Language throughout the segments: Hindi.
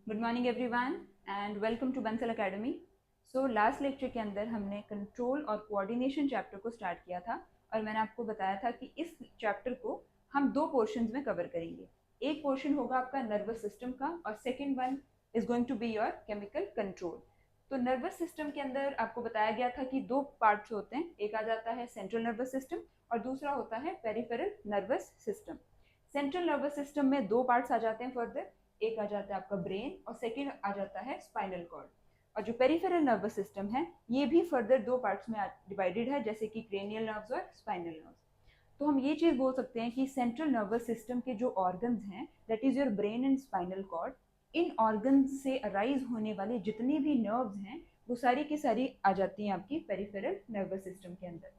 Good morning everyone and welcome to Bansal academy. So last lecture के अंदर हमने कंट्रोल और कोऑर्डिनेशन चैप्टर को स्टार्ट किया था और मैंने आपको बताया था कि इस चैप्टर को हम दो पोर्शंस में कवर करेंगे। एक पोर्शन होगा आपका नर्वस सिस्टम का और second one is going to be your chemical control. तो नर्वस सिस्टम के अंदर आपको बताया गया था कि दो पार्ट्स होते हैं, एक आ जाता है सेंट्रल नर्वस सिस्टम और दूसरा होता है peripheral nervous system. Central nervous system में दो पार्ट्स आ जाते हैं फर्दर, एक आ जाता है आपका ब्रेन और सेकेंड आ जाता है स्पाइनल कॉर्ड। और जो पेरिफेरल नर्वस सिस्टम है ये भी फर्दर दो पार्ट्स में डिवाइडेड है, जैसे कि क्रेनियल नर्व्स और स्पाइनल नर्व्स। तो हम ये चीज बोल सकते हैं कि सेंट्रल नर्वस सिस्टम के जो ऑर्गन्स हैं, that is your brain and spinal cord, इन ऑर्गन्स से अराइज होने वाले जितनी भी नर्व्स हैं वो सारी की सारी आ जाती हैं आपकी पेरिफेरल नर्वस सिस्टम के अंदर।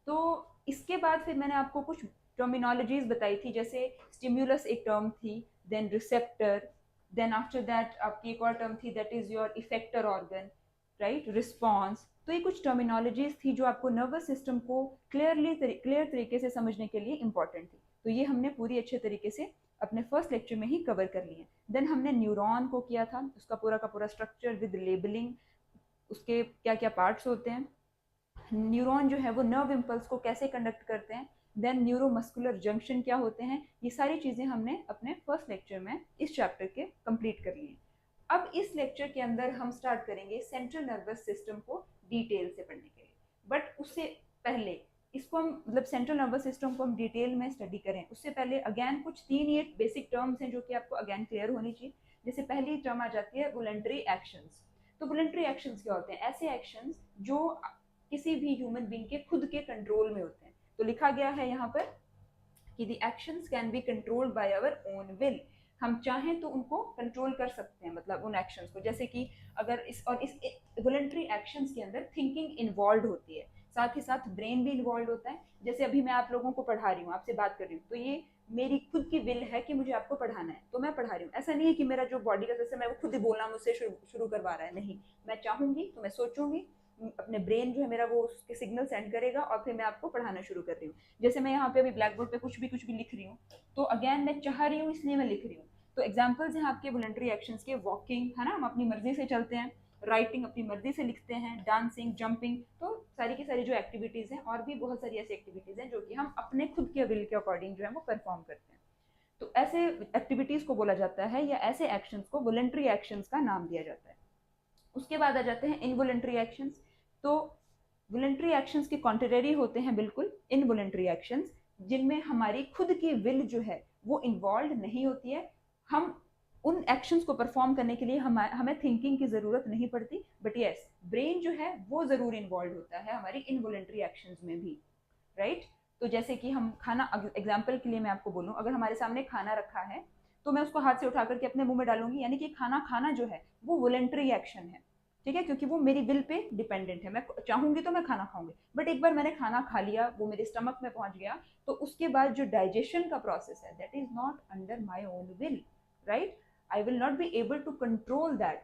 तो इसके बाद फिर मैंने आपको कुछ टर्मिनोलॉजीज बताई थी, जैसे स्टिम्युलस एक टर्म थी, then receptor, then after that आपकी एक और टर्म थी that is your effector organ, right, response. तो ये कुछ टर्मिनोलॉजीज थी जो आपको नर्वस सिस्टम को क्लियर तरीके से समझने के लिए इंपॉर्टेंट थी। तो ये हमने पूरी अच्छे तरीके से अपने फर्स्ट लेक्चर में ही कवर कर लिए। देन हमने न्यूरॉन को किया था, उसका पूरा का पूरा स्ट्रक्चर विद लेबलिंग, उसके क्या क्या पार्ट्स होते हैं, न्यूरॉन जो है वो नर्व इम्पल्स को कैसे कंडक्ट करते हैं, देन न्यूरोमस्कुलर जंक्शन क्या होते हैं, ये सारी चीज़ें हमने अपने फर्स्ट लेक्चर में इस चैप्टर के कंप्लीट कर लिए। अब इस लेक्चर के अंदर हम स्टार्ट करेंगे सेंट्रल नर्वस सिस्टम को डिटेल से पढ़ने के लिए। बट उससे पहले इसको हम मतलब सेंट्रल नर्वस सिस्टम को हम डिटेल में स्टडी करें उससे पहले अगेन कुछ तीन ये बेसिक टर्म्स हैं जो कि आपको अगेन क्लियर होनी चाहिए। जैसे पहली टर्म आ जाती है वॉलंटरी एक्शंस। तो वॉलंटरी एक्शंस क्या होते हैं? ऐसे एक्शंस जो किसी भी ह्यूमन बीइंग के खुद के कंट्रोल में होते हैं। तो लिखा गया है यहाँ पर कि the actions can be controlled by our own will. हम चाहें तो उनको कंट्रोल कर सकते हैं, मतलब उन एक्शंस को। जैसे कि अगर इस वॉलंटरी एक्शंस के अंदर थिंकिंग इन्वॉल्व होती है, साथ ही साथ ब्रेन भी इन्वॉल्व होता है। जैसे अभी मैं आप लोगों को पढ़ा रही हूँ, आपसे बात कर रही हूँ, तो ये मेरी खुद की विल है कि मुझे आपको पढ़ाना है, तो मैं पढ़ा रही हूँ। ऐसा नहीं है कि मेरा जो बॉडी का सिस्टम है वो खुद ही बोलना मुझसे शुरू करवा रहा है, नहीं। मैं चाहूंगी तो मैं सोचूंगी, अपने ब्रेन जो है मेरा वो उसके सिग्नल सेंड करेगा और फिर मैं आपको पढ़ाना शुरू कर रही हूँ। जैसे मैं यहाँ पे अभी ब्लैक बोर्ड पे कुछ भी लिख रही हूँ, तो अगेन मैं चाह रही हूँ इसलिए मैं लिख रही हूँ। तो एग्जाम्पल्स हैं आपके वॉलंटरी एक्शंस के, वॉकिंग है ना, हम अपनी मर्जी से चलते हैं, राइटिंग अपनी मर्जी से लिखते हैं, डांसिंग, जंपिंग, तो सारी की सारी जो एक्टिविटीज हैं, और भी बहुत सारी ऐसी एक्टिविटीज हैं जो कि हम अपने खुद के विल के अकॉर्डिंग जो है वो परफॉर्म करते हैं। तो ऐसे एक्टिविटीज को बोला जाता है या ऐसे एक्शंस को वॉलंटरी एक्शंस का नाम दिया जाता है। उसके बाद आ जाते हैं इनवॉलंटरी एक्शंस। तो वॉलंटरी एक्शंस के कॉन्ट्रेरी होते हैं बिल्कुल इनवॉलंटरी एक्शंस, जिनमें हमारी खुद की विल जो है वो इन्वॉल्व नहीं होती है। हम उन एक्शंस को परफॉर्म करने के लिए हमें थिंकिंग की जरूरत नहीं पड़ती, बट यस ब्रेन जो है वो जरूर इन्वॉल्व होता है हमारी इनवॉलंटरी एक्शंस में भी, राइट। तो जैसे कि हम खाना, एग्जाम्पल के लिए मैं आपको बोलूँ, अगर हमारे सामने खाना रखा है तो मैं उसको हाथ से उठा करके अपने मुंह में डालूंगी, यानी कि खाना खाना जो है वो वॉलंटरी एक्शन है, ठीक है, क्योंकि वो मेरी विल पे डिपेंडेंट है। मैं चाहूंगी तो मैं खाना खाऊंगी, बट एक बार मैंने खाना खा लिया, वो मेरे स्टमक में पहुंच गया, तो उसके बाद जो डाइजेशन का प्रोसेस है that is not under my own will, right. I will not be able to control that,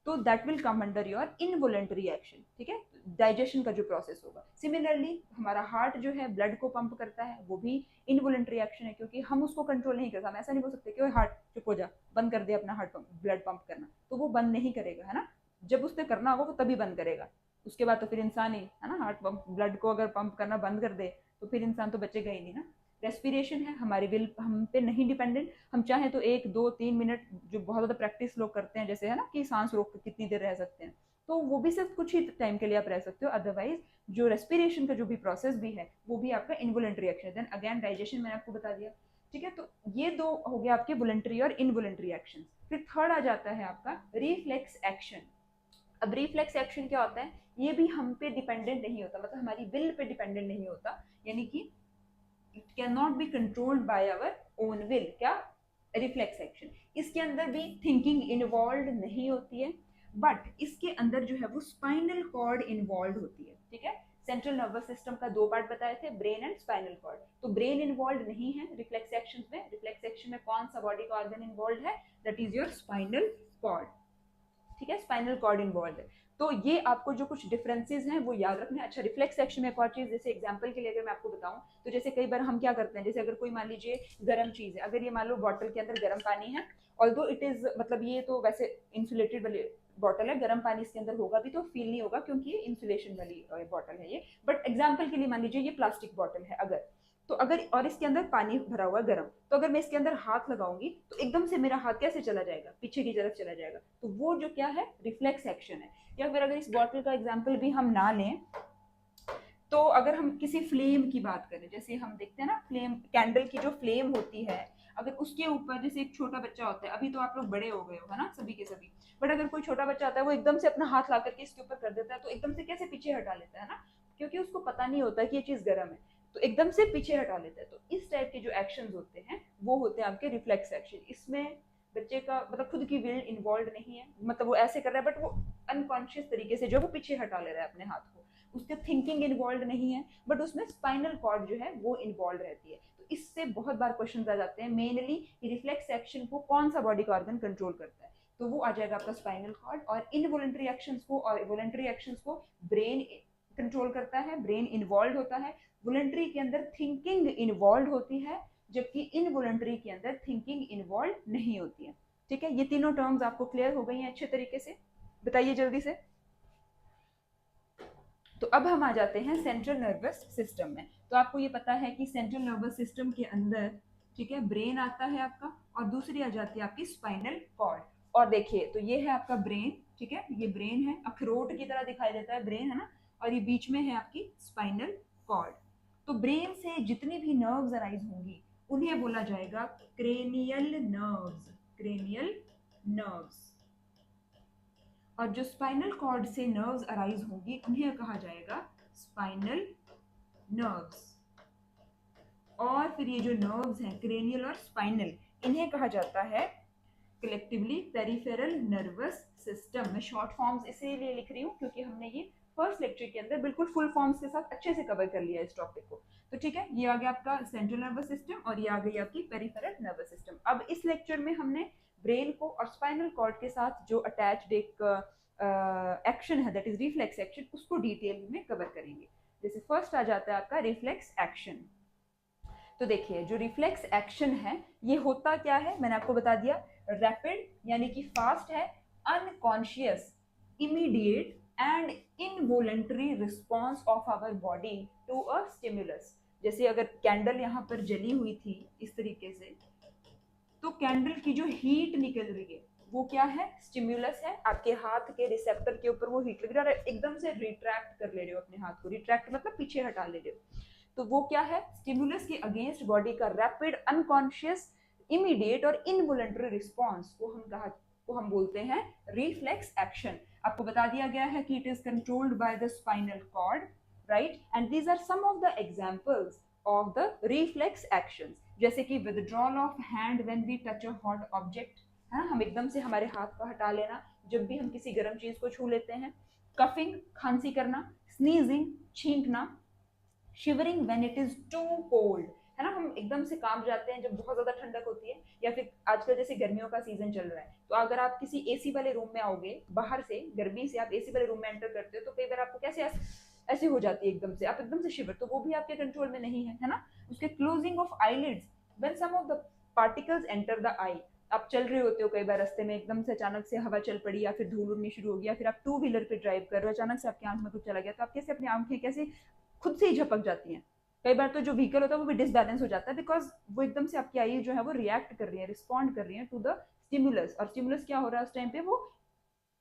तो that will come under your involuntary action, ठीक है, डाइजेशन का जो प्रोसेस होगा। सिमिलरली हमारा हार्ट जो है ब्लड को पंप करता है, वो भी इनवॉलंटरी एक्शन है, क्योंकि हम उसको कंट्रोल नहीं करते। हम ऐसा नहीं बोल सकते कि हार्ट चुप हो जा, बंद कर दे अपना हार्ट पंप, ब्लड पंप करना, तो वो बंद नहीं करेगा, है ना। जब उसने करना होगा वो तभी बंद करेगा। उसके बाद तो फिर इंसान ही है ना, हार्ट पंप ब्लड को अगर पंप करना बंद कर दे तो फिर इंसान तो बचेगा ही नहीं ना। रेस्पिरेशन है, हमारी विल हम पे नहीं डिपेंडेंट। हम चाहें तो 1 2 3 मिनट, जो बहुत ज़्यादा प्रैक्टिस लोग करते हैं, जैसे है ना कि सांस रोक कर कितनी देर रह सकते हैं, तो वो भी सिर्फ कुछ ही टाइम के लिए आप रह सकते हो। अदरवाइज जो रेस्पिरेशन का जो भी प्रोसेस भी है वो भी आपका इनवॉलंटरी एक्शन है। देन अगेन डाइजेशन मैंने आपको बता दिया, ठीक है। तो ये दो हो गया आपके वॉलंटरी और इनवॉलंटरी एक्शन। फिर थर्ड आ जाता है आपका रिफ्लेक्स एक्शन। अब रिफ्लेक्स एक्शन क्या होता है? ये भी हम पे डिपेंडेंट नहीं होता, मतलब हमारी विल पे डिपेंडेंट नहीं होता, यानी कि it can not be controlled by our own will. क्या? Reflex action. इसके अंदर भी थिंकिंग इन्वॉल्व नहीं होती है, बट इसके अंदर जो है वो स्पाइनल कॉर्ड इन्वॉल्व होती है, ठीक है। सेंट्रल नर्वस सिस्टम का दो पार्ट बताए थे, ब्रेन एंड स्पाइनल कॉर्ड। तो ब्रेन इन्वॉल्व नहीं है रिफ्लेक्स एक्शन में। रिफ्लेक्स एक्शन में कौन सा बॉडी का ऑर्गन इन्वॉल्व है? That is your spinal cord, ठीक है, स्पाइनल कॉर्ड इन्वॉल्व है। तो ये आपको जो कुछ डिफरेंसेस हैं वो याद रखना है। अच्छा, रिफ्लेक्स एक्शन में एक और चीज़, जैसे एग्जांपल के लिए अगर मैं आपको बताऊं, तो जैसे कई बार हम क्या करते हैं, जैसे अगर कोई मान लीजिए गर्म चीज़ है, अगर ये मान लो बॉटल के अंदर गर्म पानी है, ऑल्दो इट इज़ मतलब ये तो वैसे इंसुलेटेड वाली बॉटल है, गर्म पानी इसके अंदर होगा भी तो फील नहीं होगा क्योंकि ये इंसुलेशन वाली बॉटल है ये। बट एग्जाम्पल के लिए मान लीजिए ये प्लास्टिक बॉटल है अगर, तो अगर और इसके अंदर पानी भरा हुआ गर्म, तो अगर मैं इसके अंदर हाथ लगाऊंगी तो एकदम से मेरा हाथ कैसे चला जाएगा, पीछे की तरफ चला जाएगा। तो वो जो क्या है, रिफ्लेक्स एक्शन है। या फिर अगर इस बॉटल का एग्जाम्पल भी हम ना लें, तो अगर हम किसी फ्लेम की बात करें, जैसे हम देखते हैं ना फ्लेम, कैंडल की जो फ्लेम होती है, अगर उसके ऊपर जैसे एक छोटा बच्चा होता है, अभी तो आप लोग बड़े हो गए हो है ना सभी के सभी, बट अगर कोई छोटा बच्चा आता है वो एकदम से अपना हाथ ला करके इसके ऊपर कर देता है, तो एकदम से कैसे पीछे हटा लेता है ना, क्योंकि उसको पता नहीं होता कि ये चीज गर्म है, तो एकदम से पीछे हटा लेता है। तो इस टाइप के जो एक्शन होते हैं वो होते हैं आपके रिफ्लेक्स एक्शन। इसमें बच्चे का मतलब खुद की विल इन्वॉल्व नहीं है, मतलब वो ऐसे कर रहा है बट वो अनकॉन्शियस तरीके से जो वो पीछे हटा ले रहा है अपने हाथ को, उसके थिंकिंग इन्वॉल्व नहीं है, बट उसमें स्पाइनल कॉर्ड जो है वो इन्वॉल्व रहती है। तो इससे बहुत बार क्वेश्चन आ जाते हैं, मेनली रिफ्लेक्स एक्शन को कौन सा बॉडी का ऑर्गन कंट्रोल करता है, तो वो आ जाएगा आपका स्पाइनल कॉर्ड। और इनवॉलंटरी एक्शंस को और वॉलंटरी एक्शंस को ब्रेन कंट्रोल करता है, ब्रेन इन्वॉल्व होता है। वॉलंटरी के अंदर थिंकिंग इन्वॉल्व होती है, जबकि इनवॉलंटरी के अंदर थिंकिंग इन्वॉल्व नहीं होती है। ठीक है, ये तीनों टर्म्स आपको क्लियर हो गई हैं अच्छे तरीके से, बताइए जल्दी से। तो अब हम आ जाते हैं सेंट्रल नर्वस सिस्टम में। तो आपको ये पता है कि सेंट्रल नर्वस सिस्टम के अंदर, ठीक है, ब्रेन आता है आपका, और दूसरी आ जाती है आपकी स्पाइनल कॉर्ड। और देखिए, तो ये है आपका ब्रेन, ठीक है, ये ब्रेन है, अखरोट की तरह दिखाई देता है ब्रेन, है ना, और ये बीच में है आपकी स्पाइनल कॉर्ड। तो ब्रेन से जितनी भी नर्व्स अराइज होंगी उन्हें बोला जाएगा क्रेनियल नर्व्स, क्रेनियल नर्व्स। और जो स्पाइनल कॉर्ड से नर्व्स अराइज होंगी उन्हें कहा जाएगा स्पाइनल नर्व्स। और फिर ये जो नर्व्स हैं क्रेनियल और स्पाइनल, इन्हें कहा जाता है कलेक्टिवली पेरिफेरल नर्वस सिस्टम। मैं शॉर्ट फॉर्म्स इसीलिए लिख रही हूँ क्योंकि हमने ये फर्स्ट लेक्चर के अंदर बिल्कुल फुल फॉर्म्स के साथ अच्छे से कवर कर लिया इस टॉपिक को। तो ठीक है, ये आ गया आपका सेंट्रल नर्वस सिस्टम और ये आ गई आपकी पेरिफेरल नर्वस सिस्टम। अब इस लेक्चर में हमने ब्रेन को और स्पाइनल कॉर्ड के साथ जो अटैच्ड एक एक्शन है, दैट इज रिफ्लेक्स एक्शन, उसको डिटेल में कवर करेंगे। जैसे फर्स्ट आ जाता है आपका रिफ्लेक्स एक्शन। तो देखिए, जो रिफ्लेक्स एक्शन है ये होता क्या है, मैंने आपको बता दिया, रैपिड यानी कि फास्ट है, unconscious, immediate and involuntary response of our body to a stimulus. जैसे अगर कैंडल यहाँ पर जली हुई थी इस तरीके से, तो कैंडल की जो हीट निकल रही है वो क्या है, स्टिमुलस है। आपके हाथ के रिसेप्टर के ऊपर वो हीट लग रहा है, एकदम से रिट्रैक्ट कर ले रहे हो अपने हाथ को, रिट्रैक्ट मतलब पीछे हटा ले रहे हो, तो वो क्या है, स्टिमुलस के अगेंस्ट बॉडी का रैपिड, अनकॉन्शियस, इमीडिएट और इनवॉलंटरी रिस्पॉन्स को हम बोलते हैं रिफ्लेक्स एक्शन। आपको बता दिया गया है कि it is controlled by the spinal cord, right, and these are some of the examples of the reflex actions, जैसे कि withdrawal of hand when we touch a hot object, है ना, हम एकदम से हमारे हाथ को हटा लेना जब भी हम किसी गर्म चीज को छू लेते हैं, कफिंग, खांसी करना, स्नीजिंग, छींकना, shivering when it is too cold, है ना, हम एकदम से कांप जाते हैं जब बहुत ज्यादा ठंडक होती है, या फिर आजकल जैसे गर्मियों का सीजन चल रहा है, तो अगर आप किसी एसी वाले रूम में आओगे, बाहर से गर्मी से आप एसी वाले रूम में एंटर करते हो, तो कई बार आपको कैसे ऐसे हो जाती है एकदम से, आप एकदम से शिवर, तो वो भी आपके कंट्रोल में नहीं है ना। उसके closing of eyelids when some of the particles enter the eye, आप चल रहे होते हो कई बार रास्ते में, एकदम से अचानक से हवा चल पड़ी या फिर धूल उड़नी शुरू हो गया, फिर आप टू व्हीलर पे ड्राइव कर रहे हो, अचानक से आपकी आंख में कुछ चला गया, तो आप कैसे अपनी आंखें कैसे खुद से ही झपक जाती हैं। कई बार तो जो व्हीकल होता है वो भी डिसबैलेंस हो जाता है, बिकॉज वो एकदम से आपकी आई जो है वो रिएक्ट कर रही है, रिस्पॉन्ड कर रही है टू द स्टिमुलस। और स्टिमुलस क्या हो रहा है उस टाइम पे, वो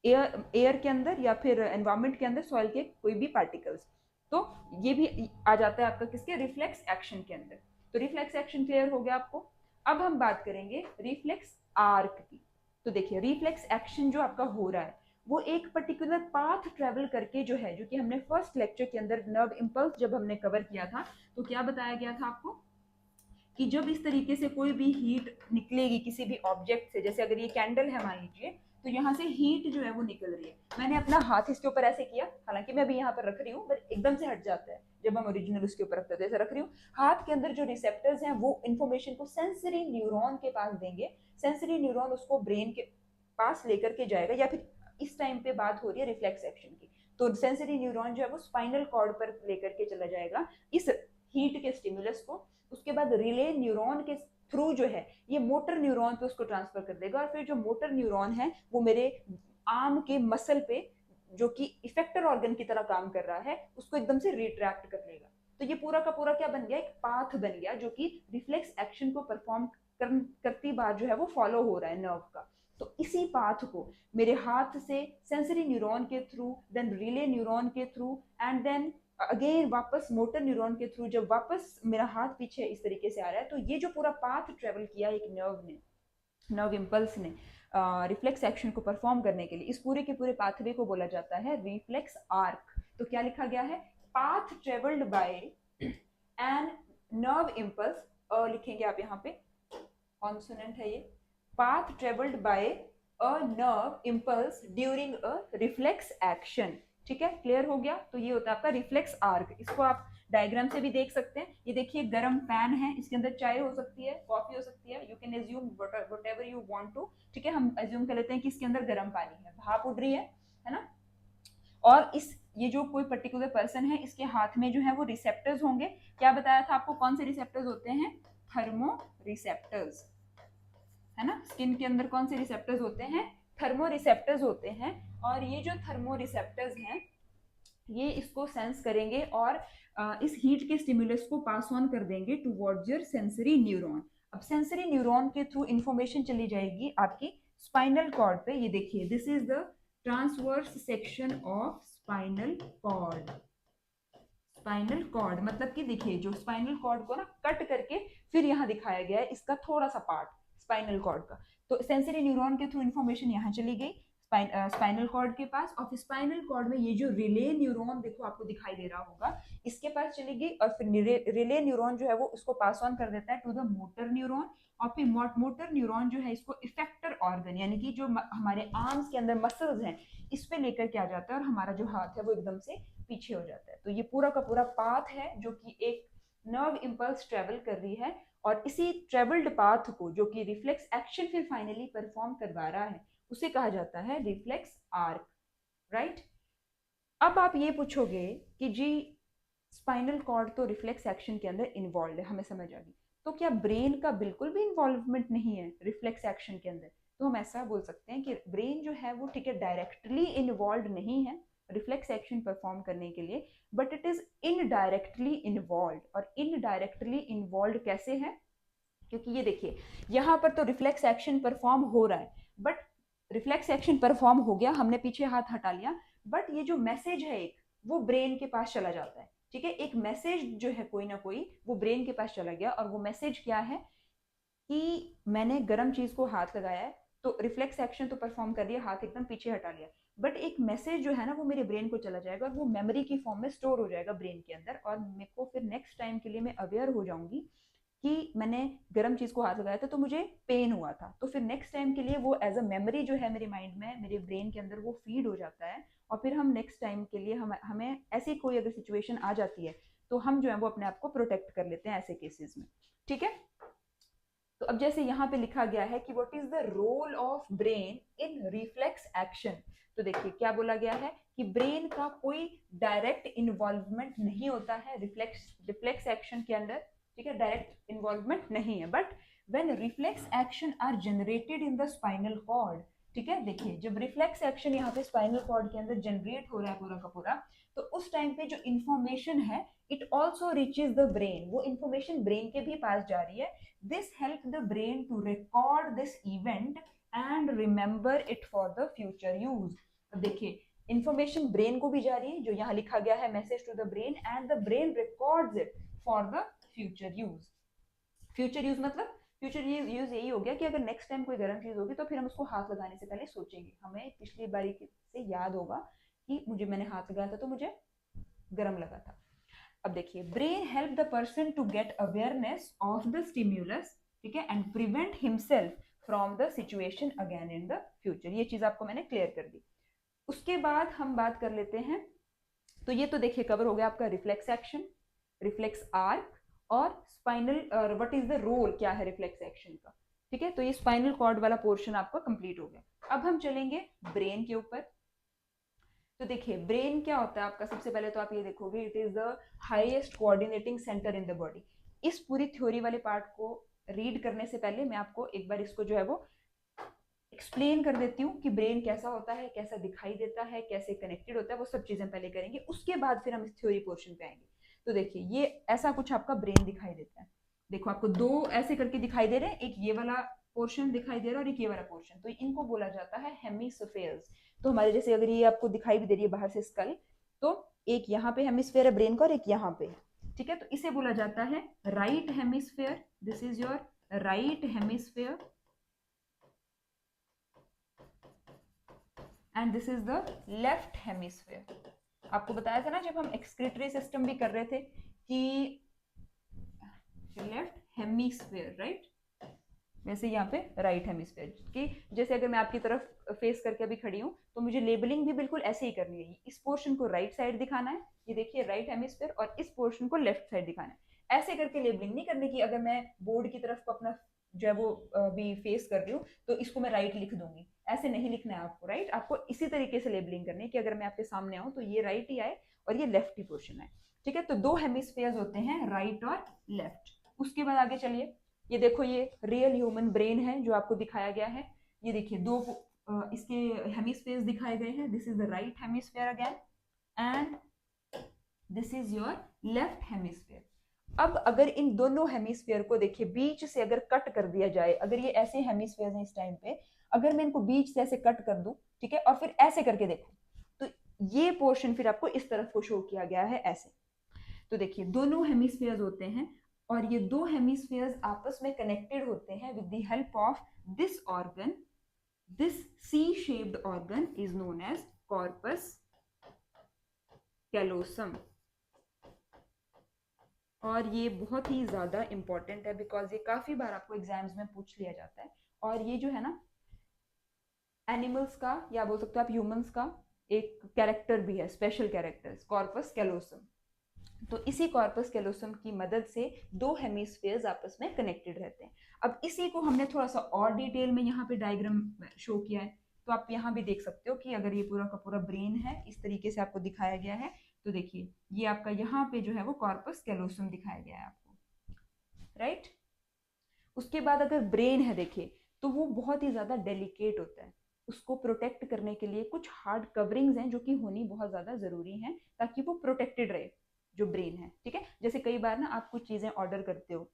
एयर के अंदर या फिर एनवायरमेंट के अंदर सॉइल के कोई भी पार्टिकल्स, तो ये भी आ जाता है आपका किसके, रिफ्लेक्स एक्शन के अंदर। तो रिफ्लेक्स एक्शन क्लियर हो गया आपको। अब हम बात करेंगे रिफ्लेक्स आर्क की। तो देखिए, रिफ्लेक्स एक्शन जो आपका हो रहा है वो एक पर्टिकुलर पाथ ट्रेवल करके जो है, जो कि हमने फर्स्ट लेक्चर के अंदर नर्व इंपल्स जब हमने कवर किया था, तो क्या बताया गया था आपको कि जब इस तरीके से कोई भी हीट निकलेगी किसी भी ऑब्जेक्ट से, जैसे अगर ये कैंडल है मान लीजिए, तो यहाँ से हीट जो है वो निकल रही है, मैंने अपना हाथ इसके ऊपर ऐसे किया, हालांकि मैं अभी यहाँ पर रख रही हूँ, बट एकदम से हट जाता है जब हम ओरिजिनल उसके ऊपर रखते हैं, जैसे रख रही हूँ, हाथ के अंदर जो रिसेप्टर्स हैं वो इन्फॉर्मेशन को सेंसरी न्यूरॉन के पास देंगे, सेंसरी न्यूरॉन उसको ब्रेन के पास लेकर के जाएगा, या फिर इस टाइम पे बात हो रही है रिफ्लेक्स एक्शन की। तो सेंसरी न्यूरॉन जो है वो स्पाइनल कॉर्ड पर लेकर के चला जाएगा इस हीट के स्टिमुलस को। उसके बाद रिले न्यूरॉन के थ्रू जो है ये मोटर न्यूरॉन पे उसको ट्रांसफर कर देगा, और फिर जो मोटर न्यूरॉन है वो मेरे आर्म के मसल पे, जो कि इफेक्टर ऑर्गन की तरह काम कर रहा है, उसको एकदम से रिट्रैक्ट कर लेगा। तो ये पूरा का पूरा क्या बन गया, एक पाथ बन गया जो कि रिफ्लेक्स एक्शन को परफॉर्म करती बार जो है वो फॉलो हो रहा है नर्व का। तो इसी पाथ को मेरे हाथ से सेंसरी न्यूरॉन के थ्रू, देन रिले न्यूरॉन के थ्रू, एंड देन अगेन वापस मोटर न्यूरॉन के थ्रू, जब वापस मेरा हाथ पीछे इस तरीके से आ रहा है, तो ये जो पूरा पाथ ट्रेवल किया एक नर्व ने, नर्व इम्पल्स ने रिफ्लेक्स एक्शन को परफॉर्म करने के लिए, इस पूरे के पूरे पाथवे को बोला जाता है रिफ्लेक्स आर्क। तो क्या लिखा गया है, path travelled by an nerve impulse, लिखेंगे आप यहाँ पे, कॉन्सोनेंट है ये, path travelled by a nerve impulse during a reflex action. ठीक है, क्लियर हो गया। तो ये होता है आपका रिफ्लेक्स आर्क। इसको आप डायग्राम से भी देख सकते हैं। ये देखिए गर्म पैन है, इसके अंदर चाय हो सकती है, कॉफी हो सकती है, you can assume whatever you want to. ठीक है, हम एज्यूम कर लेते हैं कि इसके अंदर गर्म पानी है, भाप उड़ रही है ना। और इस ये जो कोई पर्टिकुलर पर्सन है, इसके हाथ में जो है वो रिसेप्टर्स होंगे। क्या बताया था आपको, कौन से रिसेप्टर्स होते हैं, थर्मो रिसेप्टर्स, है ना। स्किन के अंदर कौन से रिसेप्टर्स होते हैं, थर्मो रिसेप्टर्स होते हैं। और ये जो थर्मो रिसेप्टर्स हैं ये इसको सेंस करेंगे और इस हीट के स्टिमुलस को पास ऑन कर देंगे टुवर्ड्स योर सेंसरी न्यूरॉन। अब सेंसरी न्यूरॉन के थ्रू इंफॉर्मेशन चली जाएगी आपकी स्पाइनल कॉर्ड पे। ये देखिए, this is the transverse section of spinal cord. Spinal cord मतलब कि देखिए, जो स्पाइनल कॉर्ड को ना कट करके फिर यहाँ दिखाया गया है इसका थोड़ा सा पार्ट स्पाइनल कॉर्ड का। तो सेंसरी न्यूरॉन के थ्रू इंफॉर्मेशन यहाँ चली गई स्पाइनल कॉर्ड के पास, और फिर स्पाइनल कॉर्ड में ये जो रिले न्यूरॉन देखो आपको दिखाई दे रहा होगा, इसके पास चली गई, और फिर रिले न्यूरॉन जो है वो उसको पास ऑन कर देता है टू द मोटर न्यूरॉन। और फिर मोटर न्यूरॉन जो है इसको इफेक्टर ऑर्गन, यानी कि जो हमारे आर्म्स के अंदर मसल्स हैं, इस पे लेकर के आ जाता है, और हमारा जो हाथ है वो एकदम से पीछे हो जाता है। तो ये पूरा का पूरा पाथ है जो कि एक नर्व इम्पल्स ट्रेवल कर रही है, और इसी ट्रेवल्ड पाथ को जो कि रिफ्लेक्स एक्शन फिर फाइनली परफॉर्म करवा रहा है, उसे कहा जाता है रिफ्लेक्स आर्क, राइट। अब आप ये पूछोगे कि जी स्पाइनल कॉर्ड तो रिफ्लेक्स एक्शन के अंदर इन्वॉल्व है, हमें समझ आ गई, तो क्या ब्रेन का बिल्कुल भी इन्वॉल्वमेंट नहीं है रिफ्लेक्स एक्शन के अंदर। तो हम ऐसा बोल सकते हैं कि ब्रेन जो है वो ठीक है डायरेक्टली इन्वॉल्व नहीं है रिफ्लेक्स एक्शन परफॉर्म करने के लिए, but it is indirectly involve. और इनडायरेक्टली इन्वॉल्व कैसे है, क्योंकि ये देखिए यहाँ पर तो रिफ्लेक्स एक्शन परफॉर्म हो रहा है, बट रिफ्लेक्स एक्शन परफॉर्म हो गया, हमने पीछे हाथ हटा लिया, बट ये जो मैसेज है एक, वो ब्रेन के पास चला जाता है। ठीक है, एक मैसेज जो है कोई ना कोई वो ब्रेन के पास चला गया, और वो मैसेज क्या है कि मैंने गर्म चीज को हाथ लगाया है, तो रिफ्लेक्स एक्शन तो परफॉर्म कर लिया, हाथ एकदम पीछे हटा लिया, बट एक मैसेज जो है ना वो मेरे ब्रेन को चला जाएगा, और वो मेमोरी की फॉर्म में स्टोर हो जाएगा ब्रेन के अंदर, और मेरे को फिर नेक्स्ट टाइम के लिए मैं अवेयर हो जाऊंगी कि मैंने गर्म चीज को हाथ लगाया था तो मुझे पेन हुआ था, तो फिर नेक्स्ट टाइम के लिए वो एज अ मेमोरी जो है मेरे माइंड में, मेरे ब्रेन के अंदर वो फीड हो जाता है, और फिर हम नेक्स्ट टाइम के लिए हमें ऐसी कोई अगर सिचुएशन आ जाती है तो हम जो है वो अपने आप को प्रोटेक्ट कर लेते हैं ऐसे केसेस में। ठीक है, तो अब जैसे यहाँ पे लिखा गया है कि what is the role of brain in reflex action. तो देखिए क्या बोला गया है कि ब्रेन का कोई डायरेक्ट इन्वॉल्वमेंट नहीं होता है रिफ्लेक्स एक्शन के अंदर। ठीक है, डायरेक्ट इन्वॉल्वमेंट नहीं है, but when reflex action are generated in the spinal cord. ठीक है, देखिए जब रिफ्लेक्स एक्शन यहाँ पे स्पाइनल कॉर्ड के अंदर जनरेट हो रहा है पूरा का पूरा, तो उस टाइम पे जो इंफॉर्मेशन है it also reaches the brain, वो इंफॉर्मेशन ब्रेन के भी पास जा रही है। This helped the brain to record this event and remember it for the future use. अब देखिए इंफॉर्मेशन ब्रेन को भी जा रही है, जो यहाँ लिखा गया है message to the brain, and the brain records it for the future use. Future use मतलब फ्यूचर यूज यही हो गया कि अगर नेक्स्ट टाइम कोई गर्म चीज होगी तो फिर हम उसको हाथ लगाने से पहले सोचेंगे, हमें पिछली बारी से याद होगा कि मैंने हाथ लगाया था तो मुझे गर्म लगा था। अब देखिए brain help the person to get awareness of the stimulus, ठीक है, and prevent himself from the situation again in the future. ये चीज आपको मैंने क्लियर कर दी। उसके बाद हम बात कर लेते हैं, तो ये तो देखिए कवर हो गया आपका रिफ्लेक्स एक्शन, रिफ्लेक्स आर्क और spinal, what is the role, क्या है रिफ्लेक्स एक्शन का। ठीक है, तो ये स्पाइनल कॉर्ड वाला पोर्शन आपका कंप्लीट हो गया। अब हम चलेंगे ब्रेन के ऊपर। तो देखिए ब्रेन क्या होता है आपका, सबसे पहले तो आप ये देखोगे it is the highest coordinating centre in the body. इस पूरी थ्योरी वाले पार्ट को रीड करने से पहले मैं आपको एक बार इसको जो है वो एक्सप्लेन कर देती हूँ कि ब्रेन कैसा होता है, कैसा दिखाई देता है, कैसे कनेक्टेड होता है, वो सब चीजें पहले करेंगे, उसके बाद फिर हम इस थ्योरी पोर्शन पे आएंगे। तो देखिए ये ऐसा कुछ आपका ब्रेन दिखाई देता है। देखो आपको दो ऐसे करके दिखाई दे रहे हैं, एक ये वाला पोर्शन दिखाई दे रहा है और एक ये वाला पोर्शन, तो इनको बोला जाता है हेमिस्फेयर्स। तो हमारे जैसे अगर ये आपको दिखाई भी दे रही है बाहर से स्कल, तो एक यहाँ पे हेमिस्फेयर है ब्रेन का और एक यहाँ पे है, ठीक है। तो इसे बोला जाता है right hemisphere, this is your right hemisphere and this is the left hemisphere. आपको बताया था ना जब हम एक्सक्रीटरी सिस्टम भी कर रहे थे कि लेफ्ट हेमिस्फेयर, राइट, वैसे यहाँ पे राइट हेमिस्फेयर की जैसे अगर मैं आपकी तरफ फेस करके अभी खड़ी हूँ तो मुझे लेबलिंग भी बिल्कुल ऐसे ही करनी है। इस पोर्शन को राइट साइड दिखाना है, ये देखिए राइट हेमिस्फेयर, और इस पोर्शन को लेफ्ट साइड दिखाना है। ऐसे करके लेबलिंग नहीं करने की, अगर मैं बोर्ड की तरफ को अपना जो है वो भी फेस कर रही हूँ तो इसको मैं राइट लिख दूंगी, ऐसे नहीं लिखना है आपको, राइट। आपको इसी तरीके से लेबलिंग करनी है कि अगर मैं आपके सामने आऊँ तो ये राइट ही आए और ये लेफ्ट ही पोर्शन आए, ठीक है। तो दो हेमिस्फेयर्स होते हैं, राइट और लेफ्ट। उसके बाद आगे चलिए, ये देखो ये रियल ह्यूमन ब्रेन है जो आपको दिखाया गया है। ये देखिए दो इसके हेमिस्फेयर्स दिखाए गए हैं, this is the right hemisphere again and this is your left hemisphere. अब अगर इन दोनों हेमिस्फेयर को देखिए बीच से अगर कट कर दिया जाए, अगर ये ऐसे हेमिस्फेयर हैं इस टाइम पे, अगर मैं इनको बीच से ऐसे कट कर दूं, ठीक है, और फिर ऐसे करके देखो तो ये पोर्शन फिर आपको इस तरफ को शो किया गया है ऐसे। तो देखिए दोनों हेमिस्फेयर्स होते हैं और ये दो हेमिस्फेयर्स आपस में कनेक्टेड होते हैं with the help of this organ. This C shaped organ is known as corpus callosum. और ये बहुत ही ज्यादा इंपॉर्टेंट है बिकॉज ये काफी बार आपको एग्जाम्स में पूछ लिया जाता है। और ये जो है ना एनिमल्स का या बोल सकते हो आप ह्यूमंस का एक कैरेक्टर भी है, स्पेशल कैरेक्टर कॉर्पस कैलोसम। तो इसी कॉर्पस कैलोसम की मदद से दो हेमिस्फेयर्स आपस में कनेक्टेड रहते हैं। अब इसी को हमने थोड़ा सा और डिटेल में यहाँ पे डायग्राम शो किया है, तो आप यहाँ भी देख सकते हो कि अगर ये पूरा का पूरा ब्रेन है इस तरीके से आपको दिखाया गया है, तो देखिए ये आपका यहाँ पे जो है वो कॉर्पस कैलोसम दिखाया गया है आपको, राइट। उसके बाद अगर ब्रेन है देखिए तो वो बहुत ही ज्यादा डेलिकेट होता है, उसको प्रोटेक्ट करने के लिए कुछ हार्ड कवरिंग्स हैं जो कि होनी बहुत ज्यादा जरूरी है ताकि वो प्रोटेक्टेड रहे जो ब्रेन है, ठीक है। जैसे कई बार ना आप कुछ चीजें ऑर्डर करते हो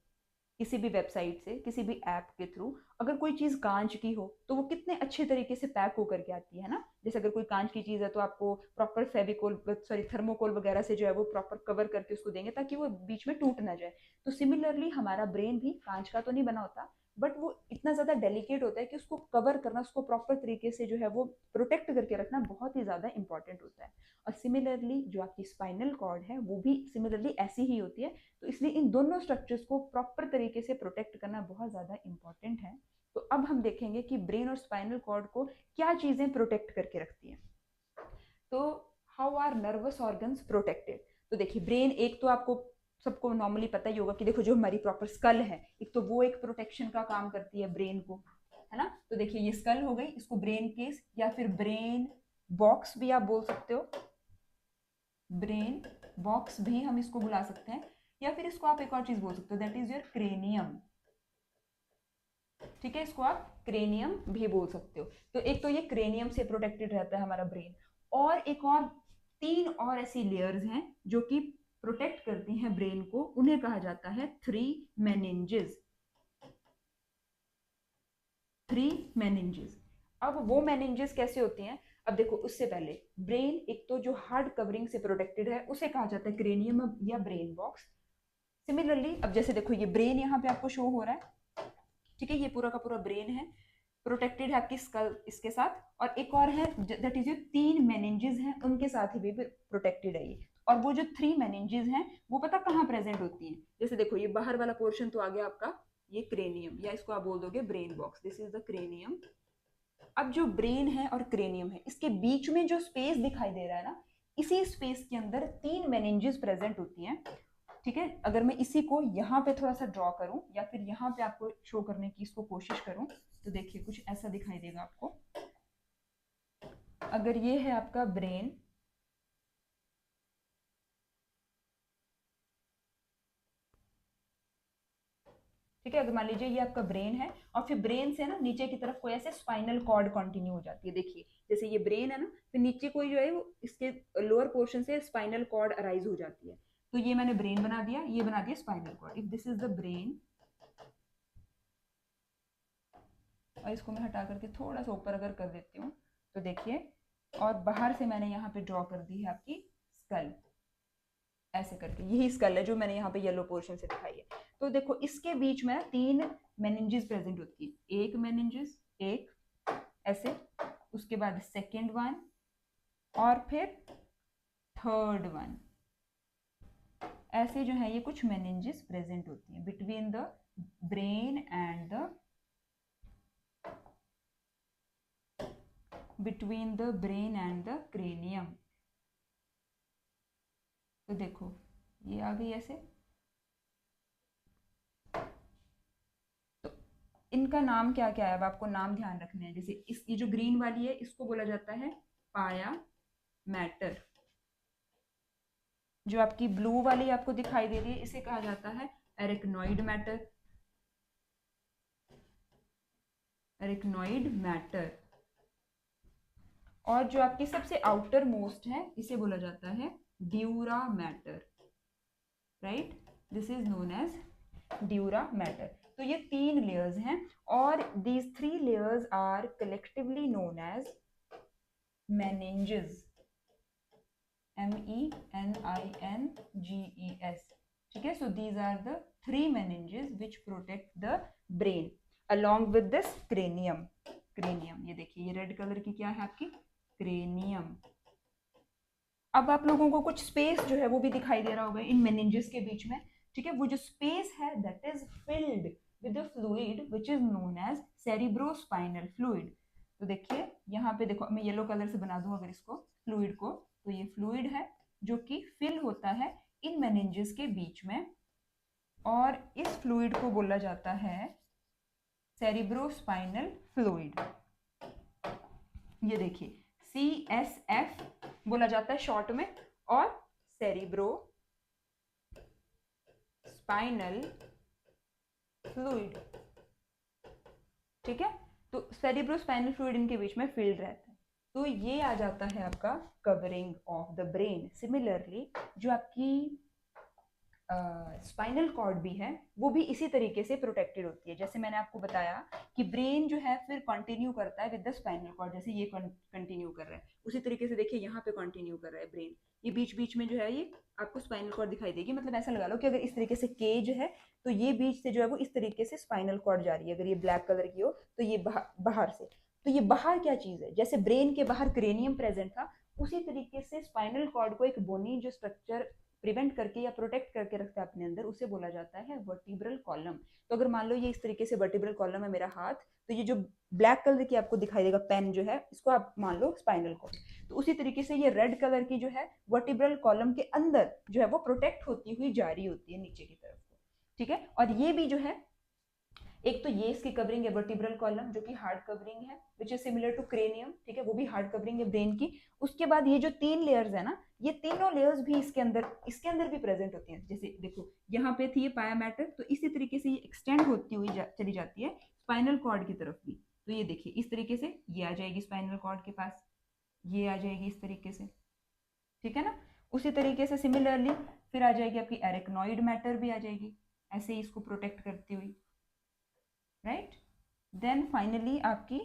किसी भी वेबसाइट से, किसी भी ऐप के थ्रू, अगर कोई चीज कांच की हो तो वो कितने अच्छे तरीके से पैक होकर के आती है ना। जैसे अगर कोई कांच की चीज है तो आपको प्रॉपर फेविकोल सॉरी थर्मोकोल वगैरह से जो है वो प्रॉपर कवर करके उसको देंगे ताकि वो बीच में टूट ना जाए। तो सिमिलरली हमारा ब्रेन भी कांच का तो नहीं बना होता, बट वो इतना ज्यादा डेलिकेट होता है कि उसको कवर करना, उसको प्रॉपर तरीके से जो है वो प्रोटेक्ट करके रखना बहुत ही ज्यादा इंपॉर्टेंट होता है। और सिमिलरली जो आपकी स्पाइनल कॉर्ड है वो भी सिमिलरली ऐसी ही होती है। तो इसलिए इन दोनों स्ट्रक्चर्स को प्रॉपर तरीके से प्रोटेक्ट करना बहुत ज़्यादा इंपॉर्टेंट है। तो अब हम देखेंगे कि ब्रेन और स्पाइनल कॉर्ड को क्या चीज़ें प्रोटेक्ट करके रखती हैं। तो how are nervous organs protected. तो देखिए ब्रेन एक तो आपको सबको नॉर्मली पता ही होगा कि देखो जो हमारी प्रॉपर स्कल है, एक तो वो एक प्रोटेक्शन का काम करती है ब्रेन को, है ना। तो देखिए ये स्कल हो गई, इसको ब्रेन केस या फिर ब्रेन बॉक्स भी आप बोल सकते हो, ब्रेन बॉक्स भी हम इसको बुला सकते हैं, या फिर इसको आप एक और चीज बोल सकते हो दैट इज योर क्रेनियम, ठीक है, इसको आप क्रेनियम भी बोल सकते हो। तो एक तो ये क्रेनियम से प्रोटेक्टेड रहता है हमारा ब्रेन, और एक और तीन और ऐसी लेयर्स हैं जो कि प्रोटेक्ट करती हैं ब्रेन को, उन्हें कहा जाता है थ्री मेनिंजेस। Three meninges. अब वो मेनिंजेस कैसे होती हैं, अब देखो उससे पहले ब्रेन एक तो जो हार्ड कवरिंग से प्रोटेक्टेड है उसे कहा जाता है क्रेनियम या ब्रेन बॉक्स। सिमिलरली अब जैसे देखो ये ब्रेन यहाँ पे आपको शो हो रहा है, ठीक है, ये पूरा का पूरा ब्रेन है, प्रोटेक्टेड है आपकी स्कल इसके साथ, और एक और है दैट इज जो तीन मेनिंजेस हैं उनके साथ ही भी प्रोटेक्टेड है ये। और वो जो थ्री मेनिंजेस हैं वो पता कहाँ प्रेजेंट होती हैं, जैसे देखो ये बाहर वाला पोर्शन तो आ गया आपका ये क्रेनियम, या इसको आप बोल दोगे brain box, this is the cranium. अब जो ब्रेन है और क्रेनियम है इसके बीच में जो स्पेस दिखाई दे रहा है ना, इसी स्पेस के अंदर तीन मेनिंजेस प्रेजेंट होती हैं, ठीक है। अगर मैं इसी को यहाँ पे थोड़ा सा ड्रॉ करूं या फिर यहाँ पे आपको शो करने की इसको कोशिश करूं तो देखिए कुछ ऐसा दिखाई देगा आपको, अगर ये है आपका ब्रेन, ठीक है, अगर मान लीजिए ये आपका ब्रेन है और फिर ब्रेन से ना नीचे की तरफ कोई ऐसे स्पाइनल कॉर्ड कंटिन्यू हो जाती है, देखिए जैसे ये ब्रेन है ना, फिर नीचे कोई जो है वो इसके लोअर पोर्शन से स्पाइनल कॉर्ड अराइज हो जाती है। तो ये मैंने ब्रेन बना दिया, ये बना दिया spinal cord. If this is the brain, और इसको मैं हटा करके थोड़ा सा ऊपर अगर कर देती हूँ तो देखिए, और बाहर से मैंने यहाँ पे ड्रॉ कर दी है आपकी स्कल, ऐसे करके, यही स्कल है जो मैंने यहाँ पे येलो पोर्शन से दिखाई है। तो देखो इसके बीच में 3 मेनिंजेस प्रेजेंट होती है, एक मेनिंजेस, एक ऐसे, उसके बाद सेकेंड वन, और फिर थर्ड वन, ऐसे जो है ये कुछ मेनिंजेस प्रेजेंट होती है between the brain and the cranium. तो देखो ये आ गई ऐसे। तो इनका नाम क्या क्या है, अब आपको नाम ध्यान रखने हैं। जैसे इस, ये जो ग्रीन वाली है इसको बोला जाता है पाया मैटर। जो आपकी ब्लू वाली आपको दिखाई दे रही है इसे कहा जाता है एरिकनॉइड मैटर, एरिकनॉइड मैटर। और जो आपकी सबसे आउटर मोस्ट है इसे बोला जाता है dura mater, right, this is known as dura mater. तो ये 3 लेयर्स हैं और these 3 layers are collectively known as meninges, MENINGES, ठीक है। So these are the 3 meninges which protect the brain along with this cranium। cranium, ये देखिए ये रेड कलर की क्या है आपकी क्रेनियम। अब आप लोगों को कुछ स्पेस जो है वो भी दिखाई दे रहा होगा इन मेनिंजेस के बीच में, ठीक है। वो जो स्पेस है that is filled with the fluid which is known as cerebrospinal fluid. तो देखिए यहाँ पे देखो, मैं येलो कलर से बना दूं अगर इसको फ्लूइड को, तो ये फ्लूइड है जो कि फिल होता है इन मेनिंजेस के बीच में, और इस फ्लूइड को बोला जाता है सेरिब्रोस्पाइनल फ्लूइड। ये देखिए CSF बोला जाता है शॉर्ट में, और सेरिब्रो स्पाइनल फ्लूइड, ठीक है। तो सेरिब्रो स्पाइनल फ्लूइड इनके बीच में फिल्ड रहता है। तो ये आ जाता है आपका covering of the brain. Similarly जो आपकी स्पाइनल कॉर्ड भी है वो भी इसी तरीके से प्रोटेक्टेड होती है। जैसे मैंने आपको बताया कि ब्रेन जो है फिर कंटिन्यू करता है विद द स्पाइनल कॉर्ड, जैसे ये कंटिन्यू कर रहा है उसी तरीके से देखिए यहाँ पे कंटिन्यू कर रहा है ब्रेन। ये बीच बीच में जो है ये आपको स्पाइनल कॉर्ड दिखाई देगी, मतलब ऐसा लगा लो कि अगर इस तरीके से केज है तो ये बीच से जो है वो इस तरीके से स्पाइनल कॉर्ड जा रही है। अगर ये ब्लैक कलर की हो तो ये बाहर से, तो ये बाहर क्या चीज है, जैसे ब्रेन के बाहर क्रेनियम प्रेजेंट था उसी तरीके से स्पाइनल कॉर्ड को एक बोनी जो स्ट्रक्चर प्रिवेंट करके या प्रोटेक्ट करके रखता है अपने अंदर, उसे बोला जाता है वर्टिब्रल कॉलम। तो अगर मान लो ये इस तरीके से वर्टिब्रल कॉलम है मेरा हाथ, तो ये जो ब्लैक कलर की आपको दिखाई देगा पेन जो है इसको आप मान लो स्पाइनल कॉर्ड। तो उसी तरीके से ये रेड कलर की जो है वर्टिब्रल कॉलम के अंदर जो है वो प्रोटेक्ट होती हुई जा रही होती है नीचे की तरफ, ठीक है। और ये भी जो है, एक तो ये इसकी कवरिंग है वर्टिब्रल कॉलम जो कि हार्ड कवरिंग है which is similar to cranium, ठीक है, वो भी हार्ड कवरिंग है ब्रेन की। उसके बाद ये जो 3 लेयर्स है ना, ये तीनों लेयर्स भी इसके अंदर भी प्रेजेंट होती हैं। जैसे देखो यहाँ पे थी ये पाया मैटर, तो इसी तरीके से ये एक्सटेंड होती हुई चली जाती है स्पाइनल कॉर्ड की तरफ भी। तो ये देखिए इस तरीके से ये आ जाएगी स्पाइनल कॉर्ड के पास, ये आ जाएगी इस तरीके से, ठीक है ना। उसी तरीके से सिमिलरली फिर आ जाएगी आपकी एरिकनॉइड मैटर भी आ जाएगी ऐसे ही इसको प्रोटेक्ट करती हुई, राइट। देन फाइनली आपकी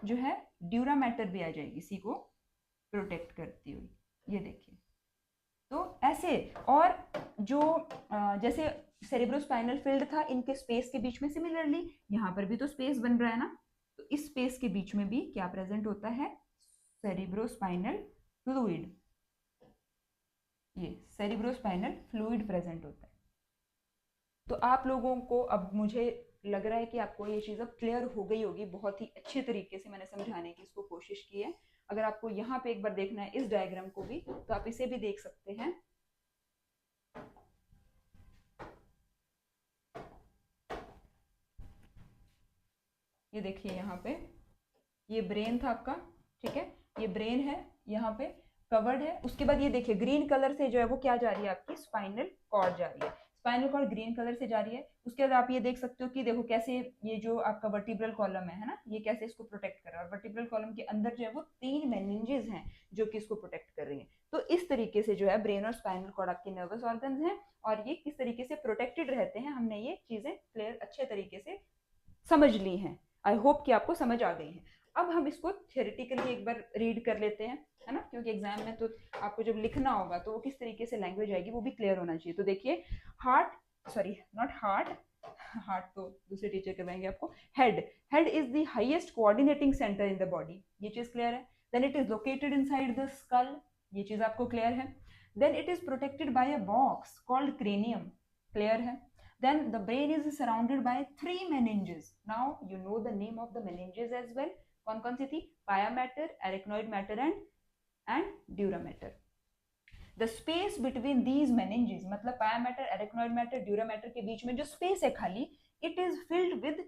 जो है ड्यूरा मैटर भी आ जाएगी इसी को प्रोटेक्ट करती हुई, ये देखिए। तो ऐसे, और जो जैसे सेरेब्रोस्पाइनल फील्ड था इनके स्पेस के बीच में, सिमिलरली यहाँ पर भी तो स्पेस बन रहा है ना, तो इस स्पेस के बीच में भी क्या प्रेजेंट होता है, सेरेब्रोस्पाइनल फ्लूइड। ये सेरेब्रोस्पाइनल फ्लूइड प्रेजेंट होता है। तो आप लोगों को, अब मुझे लग रहा है कि आपको ये चीज़ अब क्लियर हो गई होगी, बहुत ही अच्छे तरीके से मैंने समझाने की इसको कोशिश की है। अगर आपको यहाँ पे एक बार देखना है इस डायग्राम को भी, तो आप इसे भी देख सकते हैं। ये देखिए यहाँ पे ये ब्रेन था आपका, ठीक है, ये ब्रेन है, यहाँ पे कवर्ड है। उसके बाद ये देखिए ग्रीन कलर से जो है वो क्या जा रही है, आपकी स्पाइनल कॉर्ड जा रही है, स्पाइनल कॉर्ड ग्रीन कलर से जा रही है। उसके बाद आप ये देख सकते हो कि देखो कैसे ये जो आपका वर्टिब्रल कॉलम है ना, ये कैसे इसको प्रोटेक्ट कर रहा है, और वर्टिब्रल कॉलम के अंदर जो है वो 3 मेनिंजेस हैं जो कि इसको प्रोटेक्ट कर रही हैं। तो इस तरीके से जो है ब्रेन और स्पाइनल कॉर्ड आपके नर्वस ऑर्गन्स हैं, और ये किस तरीके से प्रोटेक्टेड रहते हैं, हमने ये चीजें क्लियर अच्छे तरीके से समझ ली हैं। आई होप कि आपको समझ आ गई है। अब हम इसको थियोरेटिकली एक बार रीड कर लेते हैं, है ना, क्योंकि एग्जाम में तो आपको जब लिखना होगा तो वो किस तरीके से लैंग्वेज आएगी वो भी क्लियर होना चाहिए। तो देखिए, heart, sorry not heart, heart तो दूसरे टीचर करवाएंगे आपको। Head, head is the highest coordinating centre in the body, ये चीज क्लियर है। Then it is located inside the skull, ये चीज आपको क्लियर है। Then it is protected by a box called cranium, clear है। Then the brain is surrounded by 3 meninges. Now you know the name of the meninges as well. कौन-कौन सी थी? Pia mater, arachnoid matter and dura mater. The space between these meninges, मतलब pia mater, arachnoid matter, dura mater के बीच में जो space है खाली, it is filled with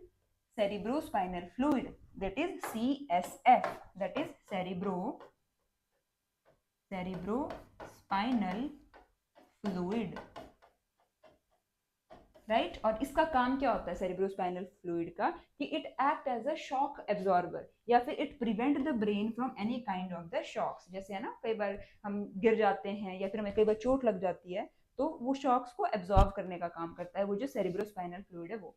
cerebrospinal fluid, that is CSF, that is cerebrospinal fluid. Right और इसका काम क्या होता है सेरिब्रोस्पाइनल फ्लूइड का, कि it act as a shock absorber, या फिर it prevent the brain from any kind of the shocks. जैसे है ना, कई बार हम गिर जाते हैं या फिर हमें कई बार चोट लग जाती है, तो वो शॉक्स को एब्जॉर्ब करने का काम करता है वो जो सेरिब्रोस्पाइनल फ्लूइड है वो।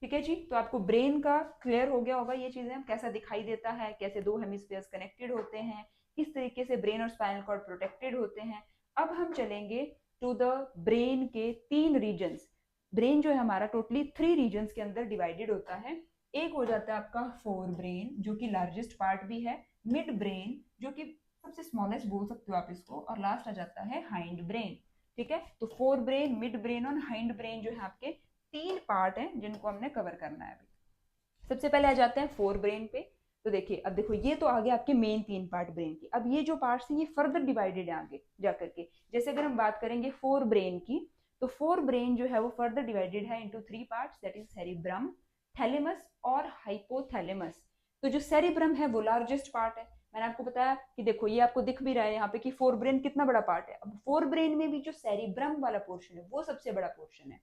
ठीक है जी, तो आपको ब्रेन का क्लियर हो गया होगा ये चीजें, कैसा दिखाई देता है, कैसे 2 हेमिस्फीयर्स कनेक्टेड होते हैं, किस तरीके से ब्रेन और स्पाइनल कॉर्ड प्रोटेक्टेड होते हैं। अब हम चलेंगे टू द ब्रेन के 3 रीजन्स। ब्रेन जो है हमारा टोटली 3 रीजन्स के अंदर डिवाइडेड होता है। एक हो जाता है आपका फोर ब्रेन जो कि लार्जेस्ट पार्ट भी है, मिड ब्रेन जो कि सबसे स्मॉलेस्ट बोल सकते हो आप इसको, और लास्ट आ जाता है हाइंड ब्रेन। ठीक है, तो फोर ब्रेन, मिड ब्रेन और हाइंड ब्रेन जो है आपके 3 पार्ट हैं जिनको हमने कवर करना है अभी। सबसे पहले आ जाते हैं फोर ब्रेन पे। तो देखिए, अब देखो ये तो आगे आपके मेन 3 पार्ट ब्रेन की। अब ये जो पार्ट्स हैं ये फर्दर डिवाइडेड है आगे जाकर के। जैसे अगर हम बात करेंगे फोर ब्रेन की, तो फोर ब्रेन जो है वो फर्दर डिवाइडेड है into 3 parts, that is cerebrum, thalamus और हाइपोथैलेमस। तो जो सेरिब्रम है वो लार्जेस्ट पार्ट है। मैंने आपको बताया कि देखो ये आपको दिख भी रहा है यहाँ पे कि फोर ब्रेन कितना बड़ा पार्ट है। अब फोर ब्रेन में भी जो सेरिब्रम वाला पोर्शन है वो सबसे बड़ा पोर्शन है।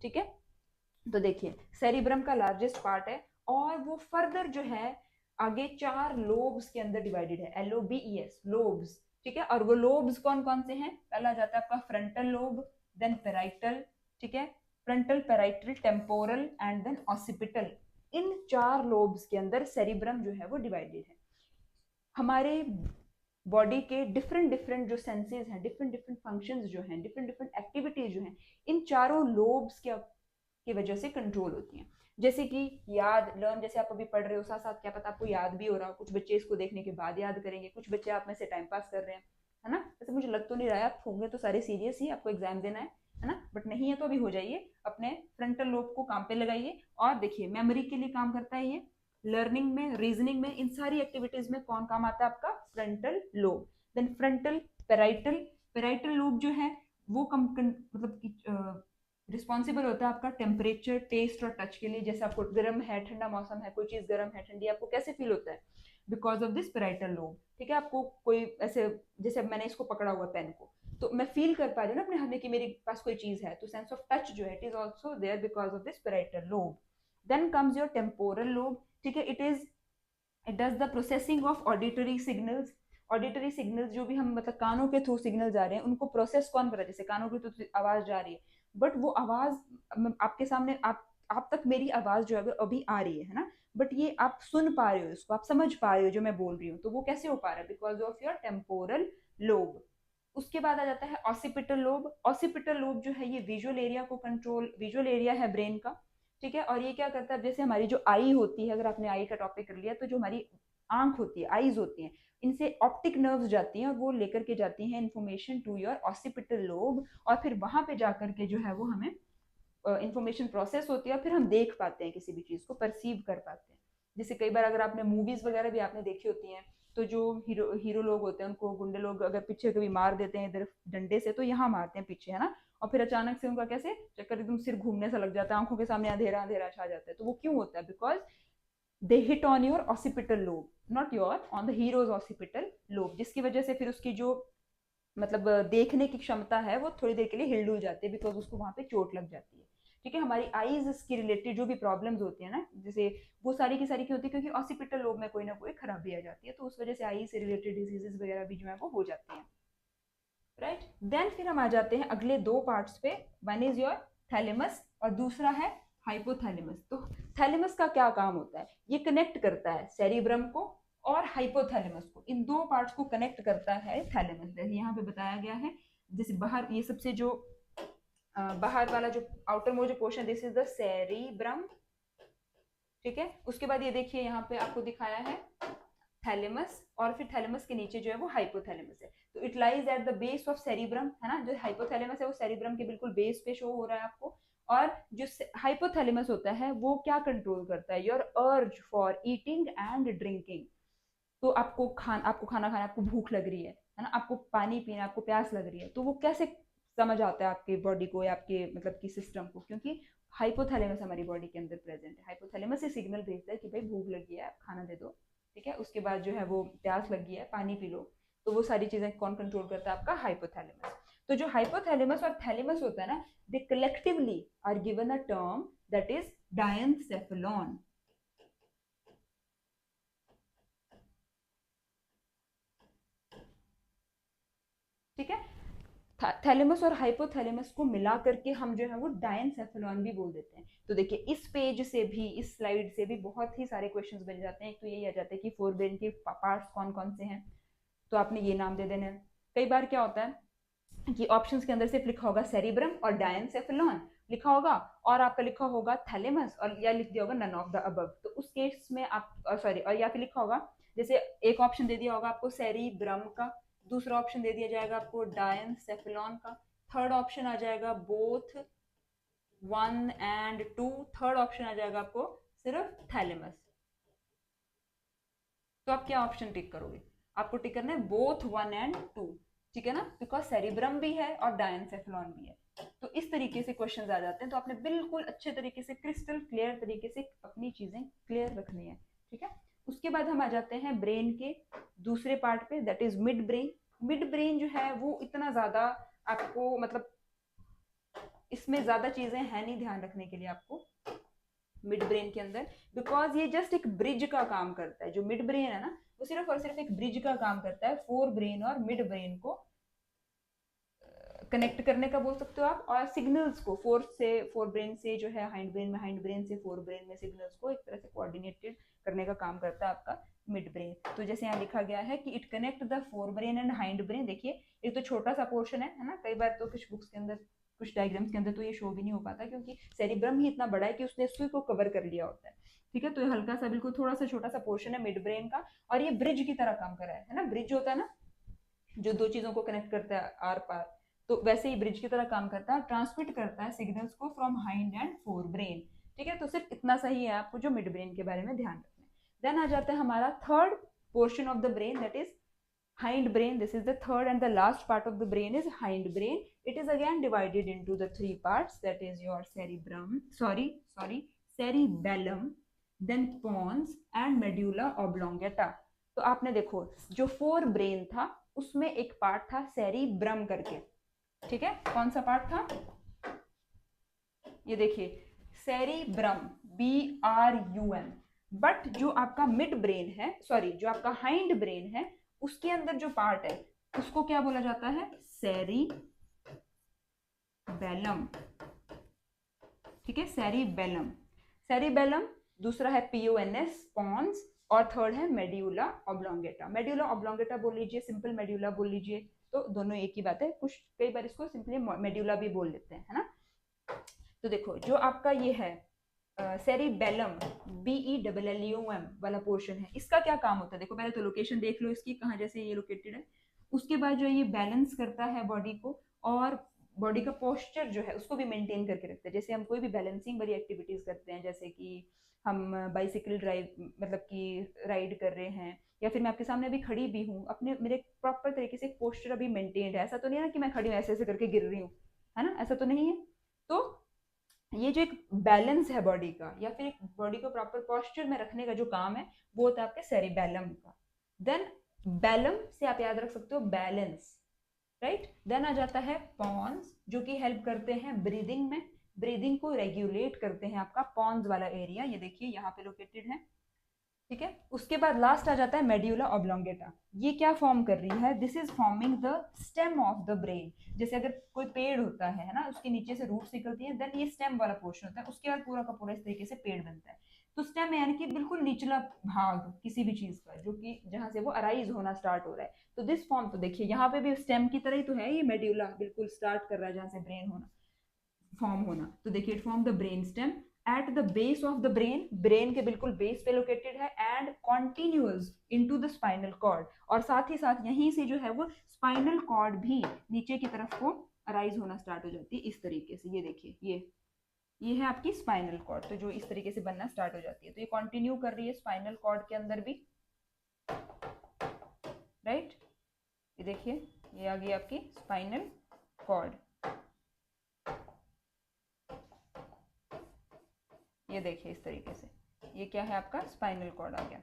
ठीक है, तो देखिए सेरिब्रम का लार्जेस्ट पार्ट है, और वो फर्दर जो है आगे 4 लोब्स के अंदर डिवाइडेड है, LOBES, लोब्स। ठीक है, और वो लोब्स कौन कौन से हैं? पहला जाता है आपका फ्रंटल लोब, देन पेराइटल, ठीक है, frontal, parietal, temporal and then occipital. इन 4 लोब्स के अंदर सेरिब्रम जो है वो डिवाइडेड है। हमारे बॉडी के डिफरेंट डिफरेंट जो सेंसेस हैं, डिफरेंट डिफरेंट फंक्शंस जो हैं, डिफरेंट डिफरेंट एक्टिविटीज जो हैं, इन चारों लोब्स के की वजह से कंट्रोल होती हैं। जैसे कि याद, लर्न, जैसे आप अभी पढ़ रहे हो साथ साथ क्या पता आपको याद भी हो रहा हो, कुछ बच्चे इसको देखने के बाद याद करेंगे, कुछ बच्चे आप में से टाइम पास कर रहे हैं, है ना। वैसे मुझे लग तो नहीं रहा है आप होंगे तो सारे सीरियस ही, आपको एग्जाम देना है ना, बट नहीं है तो अभी हो जाइए, अपने फ्रंटल लोब को काम पे लगाइए। और देखिए मेमोरी के लिए काम करता है ये, लर्निंग में, रीजनिंग में, इन सारी एक्टिविटीज में कौन काम आता है? आपका frontal lobe. Then frontal parietal, parietal lobe जो है वो मतलब रिस्पॉन्सिबल होता है आपका टेम्परेचर, टेस्ट और टच के लिए। जैसे आपको गर्म है, ठंडा मौसम है, कोई चीज गर्म है, ठंडी, आपको कैसे फील होता है? Because of this parietal lobe. ठीक है, आपको कोई ऐसे, जैसे मैंने इसको पकड़ा हुआ पेन को, तो मैं फील कर पा रही हूँ ना अपने हाथ में कि मेरे पास कोई चीज है, तो सेंस ऑफ टच जो है it is also there because of this parietal lobe. Then comes your temporal lobe. ठीक है, it does the processing of auditory signals. Auditory signals जो भी हम मतलब कानों के थ्रू सिग्नल जा रहे हैं उनको प्रोसेस कौन कर रहा है? जैसे कानों के थ्रू आवाज जा रही है, बट वो आवाज आपके सामने, आप तक मेरी आवाज जो है अभी आ रही है ना, बट ये आप सुन पा रहे हो, इसको आप समझ पा रहे हो जो मैं बोल रही हूँ, तो वो कैसे हो पा रहा है? Because of your temporal lobe. उसके बाद आ जाता है ऑसिपिटल लोब। ऑसिपिटल लोब जो है ये विजुअल एरिया को कंट्रोल, विजुअल एरिया है ब्रेन का। ठीक है, और ये क्या करता है? जैसे हमारी जो आई होती है, अगर आपने आई का टॉपिक कर लिया, तो जो हमारी आंख होती है, आईज होती हैं, इनसे ऑप्टिक नर्व्स जाती हैं और वो लेकर के जाती हैं information to your occipital lobe, और फिर वहां पे जाकर के जो है वो हमें इंफॉर्मेशन प्रोसेस होती है, और फिर हम देख पाते हैं, किसी भी चीज को परसीव कर पाते हैं। जैसे कई बार अगर आपने मूवीज वगैरह भी आपने देखी होती हैं, तो जो हीरो लोग होते हैं उनको गुंडे लोग अगर पीछे कभी मार देते हैं इधर डंडे से, तो यहाँ मारते हैं पीछे, है ना, और फिर अचानक से उनका कैसे चक्कर, एकदम सिर घूमने सा लग जाता है, आंखों के सामने अंधेरा अंधेरा छा जाता है। तो वो क्यों होता है? Because they hit on your occipital lobe, not your, on the heroes occipital lobe, जिसकी वजह से फिर उसकी जो मतलब देखने की क्षमता है वो थोड़ी देर के लिए हिल डुल जाती है, बिकॉज उसको वहां पे चोट लग जाती है। ठीक है, हमारी आईज के रिलेटेड जो भी प्रॉब्लम्स होती है ना, जैसे वो सारी की सारी क्यों होती है, क्योंकि ऑसिपिटल लोब में कोई ना कोई खराबी आ जाती है, तो उस वजह से आई से रिलेटेड डिजीजेस वगैरह भी जो है वो हो जाते हैं। राइट, देन फिर हम आ जाते हैं अगले दो पार्ट्स पे। वन इज योर थैलेमस और दूसरा है हाइपोथैलेमस। तो थैलेमस का क्या काम होता है, ये कनेक्ट करता है सेरिब्रम को और हाइपोथैलेमस को, इन दो पार्ट्स को कनेक्ट करता है थैलेमस। जैसे यहाँ पे बताया गया है, जैसे बाहर ये सबसे जो बाहर वाला जो आउटर मोस्ट जो portion, this is the cerebrum. ठीक है, उसके बाद ये देखिए यहाँ पे आपको दिखाया है थैलेमस, और फिर थैलेमस के नीचे जो है वो हाइपोथैलेमस है। तो it lies at the base of cerebrum, है ना, जो हाइपोथैलेमस है वो सेरिब्रम के बिल्कुल बेस पे शो हो रहा है आपको। और जो हाइपोथैलेमस होता है वो क्या कंट्रोल करता है, your urge for eating and drinking. तो आपको खाना खाना, आपको भूख लग रही है ना, आपको पानी पीना, आपको प्यास लग रही है, तो वो कैसे समझ आता है आपके बॉडी को या आपके मतलब की सिस्टम को, क्योंकि हाइपोथैलेमस हमारी बॉडी के अंदर प्रेजेंट है। हाइपोथैलेमस से सिग्नल भेजता है कि भाई भूख लगी है, आप खाना दे दो। ठीक है, उसके बाद जो है वो प्यास लगी है, पानी पी लो। तो वो सारी चीजें कौन कंट्रोल करता है, आपका हाइपोथैलेमस। तो जो हाइपोथैलेमस और थैलेमस होता है ना, they collectively are given a term that is diencephalon. ठीक है, थैलेमस और हाइपोथैलेमस को मिला करके हम जो है वो डायनसेफेलॉन भी बोल देते हैं। तो देखिए इस पेज से भी, इस स्लाइड से भी बहुत ही सारे क्वेश्चंस बन जाते हैं। एक तो यही आ जाता है कि फोर ब्रेन के पार्ट्स कौन कौन से हैं, तो आपने ये नाम दे देना है। कई बार क्या होता है कि ऑप्शंस के अंदर सिर्फ लिखा होगा सेरिब्रम और डायनसेफेलॉन लिखा होगा, और आपका लिखा होगा थैलेमस, और या लिख दिया होगा नन ऑफ द अबव। तो उस केस में आप सॉरी, और या फिर लिखा होगा, जैसे एक ऑप्शन दे दिया होगा आपको सेरिब्रम का, दूसरा ऑप्शन दे दिया जाएगा आपको डायनसेफेलॉन का, थर्ड ऑप्शन आ जाएगा बोथ 1 and 2, थर्ड ऑप्शन आ जाएगा आपको सिर्फ थैलेमस। तो आप क्या ऑप्शन टिक करोगे, आपको टिक करना है बोथ 1 and 2। ठीक है ना, बिकॉज सेरिब्रम भी है और डायनसेफेलॉन भी है। तो इस तरीके से क्वेश्चंस आ जाते हैं, तो आपने बिल्कुल अच्छे तरीके से क्रिस्टल क्लियर तरीके से अपनी चीजें क्लियर रखनी है। ठीक है, उसके बाद हम आ जाते हैं ब्रेन के दूसरे पार्ट पे, that is mid brain. Mid brain जो है वो इतना ज्यादा आपको मतलब इसमें ज्यादा चीजें हैं नहीं ध्यान रखने के लिए आपको मिड ब्रेन के अंदर, बिकॉज ये जस्ट एक ब्रिज का काम करता है। जो मिड ब्रेन है ना, वो सिर्फ और सिर्फ एक ब्रिज का काम करता है फोर ब्रेन और मिड ब्रेन को कनेक्ट करने का बोल सकते हो आप, और सिग्नल्स को फोर ब्रेन से जो है हाइंड ब्रेन में, हाइंड ब्रेन से फोर ब्रेन में सिग्नल्स को एक तरह से कोऑर्डिनेटेड करने का काम करता है आपका मिड ब्रेन। तो जैसे यहाँ लिखा गया है कि it connect the fore brain and hind brain. देखिए एक तो छोटा सा पोर्शन है ना, कई बार तो कुछ बुक्स के अंदर, कुछ डायग्राम्स के अंदर तो ये शो भी नहीं हो पाता, क्योंकि सेरिब्रम ही इतना बड़ा है कि उसने उसी को कवर कर लिया होता है। ठीक है, तो ये हल्का सा बिल्कुल थोड़ा सा छोटा सा पोर्शन है मिड ब्रेन का, और ये ब्रिज की तरह काम कर रहा है ना, ब्रिज होता है ना जो दो चीजों को कनेक्ट करता है आर पार, तो वैसे ही ब्रिज की तरह काम करता है, ट्रांसमिट करता है सिग्नल्स को from hind and fore brain. ठीक है, तो सिर्फ इतना सही है आपको जो मिड ब्रेन के बारे में ध्यान रखना है। देन आ जाता है हमारा third portion of the brain, that is hind brain. This is the third and the last part of the brain is hind brain. It is again divided into the three parts, that is your cerebrum, cerebellum, then pons and medulla oblongata. तो आपने देखो जो फोर ब्रेन था उसमें एक पार्ट था सेरिब्रम करके। ठीक है, कौन सा पार्ट था, ये देखिए सेरिब्रम, BRUM। बट जो आपका मिड ब्रेन है, सॉरी जो आपका हाइंड ब्रेन है, उसके अंदर जो पार्ट है उसको क्या बोला जाता है, सेरिबेलम। ठीक है, सेरिबेलम, सेरिबेलम, दूसरा है PONS, पॉन्स, और थर्ड है मेड्यूला ऑब्लोंगेटा। मेड्यूला ऑब्लोंगेटा बोल लीजिए, सिंपल मेड्यूला बोल लीजिए, तो दोनों एक ही बात है, कुछ कई बार इसको सिंपली मेड्यूला भी बोल लेते हैं, है ना। तो देखो जो आपका ये है सेरिबेलम, BELLUM वाला पोर्शन है, इसका क्या काम होता है, देखो पहले तो लोकेशन देख लो इसकी, कहाँ जैसे ये लोकेटेड है। उसके बाद जो ये बैलेंस करता है बॉडी को, और बॉडी का पोस्चर जो है उसको भी मेंटेन करके रखता है। जैसे हम कोई भी बैलेंसिंग वाली एक्टिविटीज करते हैं, जैसे कि हम बाइसिकल ड्राइव मतलब कि राइड कर रहे हैं, या फिर मैं आपके सामने अभी खड़ी भी हूँ, अपने मेरे प्रॉपर तरीके से पोस्चर अभी मेंटेन्ड है, ऐसा तो नहीं है ना कि मैं खड़ी हूँ ऐसे ऐसे करके गिर रही हूँ, है ना, ऐसा तो नहीं है। तो ये जो एक बैलेंस है बॉडी का, या फिर एक बॉडी को प्रॉपर पोस्चर में रखने का जो काम है, वो होता है आपके सेरिबेलम का। देन बैलम से आप याद रख सकते हो बैलेंस, राइट। देन आ जाता है पॉन्स, जो कि हेल्प करते हैं ब्रीदिंग में, ब्रीदिंग को रेगुलेट करते हैं। आपका पॉन्स वाला एरिया ये देखिए यहाँ पे लोकेटेड है, ठीक है। उसके बाद लास्ट आ जाता है मेड्यूला ऑब्लोंगेटा। ये क्या फॉर्म कर रही है, this is forming the stem of the brain. जैसे अगर कोई पेड़ होता है ना, उसके नीचे से रूट्स निकलती है, देन ये स्टेम वाला पोर्शन होता है, उसके बाद पूरा का पूरा इस तरीके से पेड़ बनता है। तो स्टेम यानी कि बिल्कुल निचला भाग किसी भी चीज का, जो कि जहां से वो अराइज होना स्टार्ट हो रहा है। तो दिस फॉर्म, तो देखिए यहाँ पे भी स्टेम की तरह ही तो है, ये मेड्यूला बिल्कुल स्टार्ट कर रहा है जहां से ब्रेन होना फॉर्म होना। तो देखिए it form the brain stem at the base of the brain, brain के बिल्कुल बेस पे लोकेटेड है, and continuous into the spinal cord. और साथ ही साथ यहीं से जो है वो स्पाइनल कॉर्ड भी नीचे की तरफ को अराइज होना स्टार्ट हो जाती है इस तरीके से। ये देखिए ये है आपकी स्पाइनल कॉर्ड, तो जो इस तरीके से बनना स्टार्ट हो जाती है। तो ये कंटिन्यू कर रही है स्पाइनल कॉर्ड के अंदर भी, राइट। ये देखिए ये आ गई आपकी स्पाइनल कॉर्ड, ये देखिए इस तरीके से, ये क्या है आपका स्पाइनल कॉर्ड आ गया।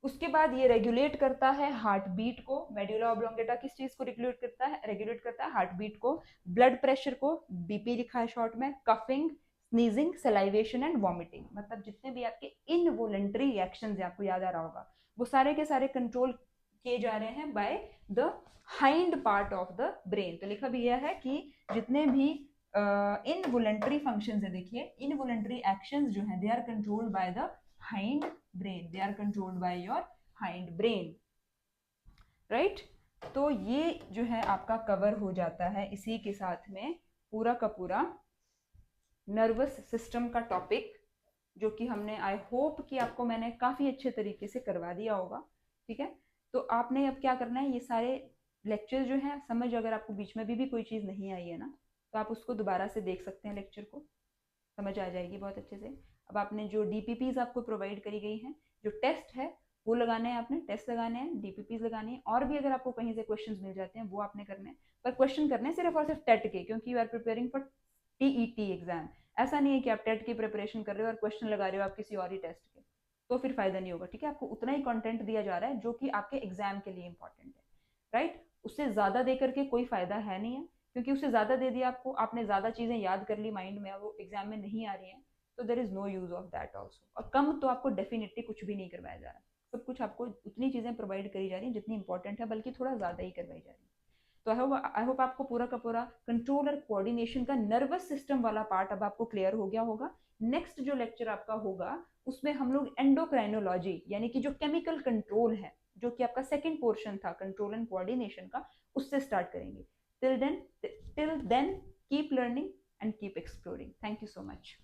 उसके बाद ये रेगुलेट करता है हार्ट बीट को। मेडुला ऑब्लोंगेटा किस चीज को रेगुलेट करता है, रेगुलेट करता है हार्ट बीट को, ब्लड प्रेशर को, बीपी लिखा है शॉर्ट में, coughing, sneezing, salivation and vomiting. मतलब जितने भी आपके इनवॉलेंटरी रिएक्शंस है, आपको याद आ रहा होगा, वो सारे के सारे कंट्रोल किए जा रहे हैं bye the hind part of the brain. तो लिखा भी यह है कि जितने भी इनवॉलेंटरी फंक्शंस है, देखिए इनवॉलेंटरी एक्शंस जो है, they are controlled by the hind brain, they are controlled by your hind brain, right. तो ये जो है आपका कवर हो जाता है इसी के साथ में पूरा का पूरा नर्वस सिस्टम का टॉपिक, जो कि हमने, आई होप कि आपको मैंने काफ़ी अच्छे तरीके से करवा दिया होगा, ठीक है। तो आपने अब क्या करना है, ये सारे लेक्चर जो हैं समझ, अगर आपको बीच में भी कोई चीज़ नहीं आई है ना, तो आप उसको दोबारा से देख सकते हैं, लेक्चर को समझ आ जाएगी बहुत अच्छे से। अब आपने जो डीपीपीज आपको प्रोवाइड करी गई हैं, जो टेस्ट है वो लगाने हैं, आपने टेस्ट लगाने हैं, डीपीपीज लगानी है, और भी अगर आपको कहीं से क्वेश्चंस मिल जाते हैं वो आपने करने हैं। पर क्वेश्चन करने हैं सिर्फ और सिर्फ टेट के, क्योंकि you are preparing for TET exam. ऐसा नहीं है कि आप टेट की प्रिपरेशन कर रहे हो और क्वेश्चन लगा रहे हो आप किसी और ही टेस्ट के, तो फिर फायदा नहीं होगा, ठीक है। आपको उतना ही कंटेंट दिया जा रहा है जो कि आपके एग्जाम के लिए इंपॉर्टेंट है, राइट। उससे ज्यादा दे करके कोई फायदा है नहीं है, क्योंकि उससे ज्यादा दे दिया आपको, आपने ज्यादा चीजें याद कर ली माइंड में, वो एग्जाम में नहीं आ रही हैं, तो there is no use of that also. और कम तो आपको डेफिनेटली कुछ भी नहीं करवाया जा रहा है, सब कुछ आपको उतनी चीजें प्रोवाइड करी जा रही हैं जितनी इंपॉर्टेंट है, बल्कि थोड़ा ज्यादा ही करवाई जा रही है। तो आई होप आपको पूरा का पूरा कंट्रोल और कोऑर्डिनेशन का नर्वस सिस्टम वाला पार्ट अब आपको क्लियर हो गया होगा। नेक्स्ट जो लेक्चर आपका होगा उसमें हम लोग एंडोक्राइनोलॉजी, यानी कि जो केमिकल कंट्रोल है, जो कि आपका सेकंड पोर्शन था कंट्रोल एंड कोऑर्डिनेशन का, उससे स्टार्ट करेंगे। Till then keep learning and keep exploring. Thank you so much.